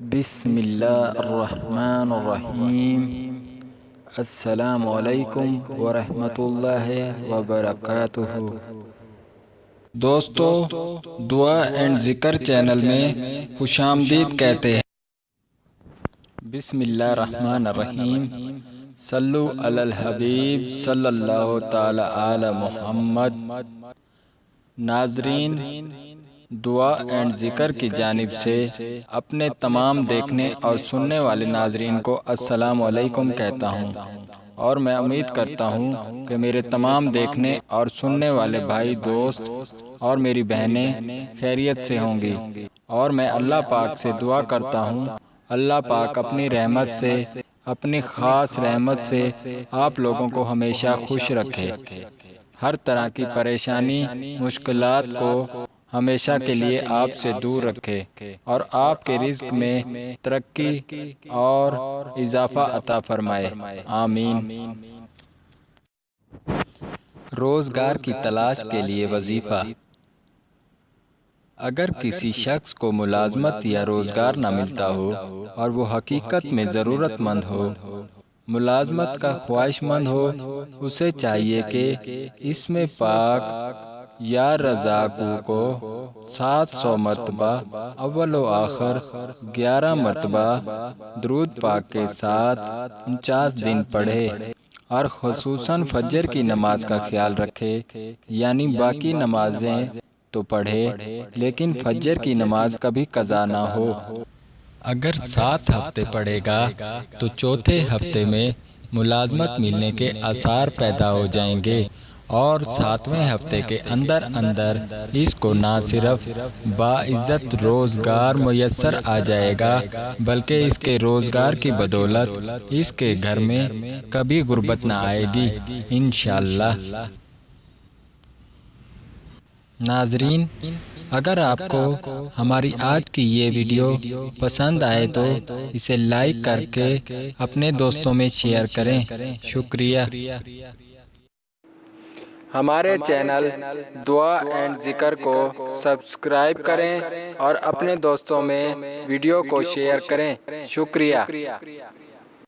بسم اللہ الرحمن الرحیم۔ السلام علیکم ورحمۃ اللہ وبرکاتہ۔ دوستو، دعا اینڈ ذکر چینل میں خوش آمدید کہتے ہیں۔ بسم اللہ الرحمن الرحیم۔ صلو علی الحبیب صلی اللہ تعالی علی محمد۔ ناظرین، دعا اینڈ ذکر کی جانب سے اپنے تمام دیکھنے اور سننے والے ناظرین کو السلام علیکم کہتا ہوں، اور میں امید کرتا ہوں کہ میرے تمام دیکھنے اور سننے والے بھائی، دوست اور میری بہنیں خیریت سے ہوں گی، اور میں اللہ پاک سے دعا کرتا ہوں اللہ پاک اپنی رحمت سے، اپنی خاص رحمت سے آپ لوگوں کو ہمیشہ خوش رکھے، ہر طرح کی پریشانی، مشکلات کو ہمیشہ کے لیے آپ سے دور رکھے، اور آپ کے رزق میں ترقی اور اضافہ عطا فرمائے، آمین۔ روزگار کی تلاش کے لیے وظیفہ۔ اگر کسی شخص کو ملازمت یا روزگار نہ ملتا ہو اور وہ حقیقت میں ضرورت مند ہو، ملازمت کا خواہش مند ہو، اسے چاہیے کہ اس میں پاک یا رزاقو کو 700 مرتبہ اول و آخر 11 مرتبہ درود پاک کے ساتھ 49 دن پڑھے، اور خصوصاً فجر کی نماز کا خیال رکھے، یعنی باقی نمازیں تو پڑھے لیکن فجر کی نماز کبھی قضا نہ ہو۔ اگر 7 ہفتے پڑھے گا تو چوتھے ہفتے میں ملازمت ملنے کے آثار پیدا ہو جائیں گے، اور 7ویں ہفتے کے اندر اندر اس کو نہ صرف باعزت روزگار میسر آ جائے گا، بلکہ اس کے روزگار کی بدولت اس کے گھر میں کبھی غربت نہ آئے گی، انشاءاللہ۔ ناظرین، اگر آپ کو ہماری آج کی یہ ویڈیو پسند آئے تو اسے لائک کر کے اپنے دوستوں میں شیئر کریں، شکریہ۔ ہمارے چینل دعا اینڈ ذکر کو سبسکرائب کریں اور اپنے دوستوں میں ویڈیو کو شیئر کریں، شکریہ۔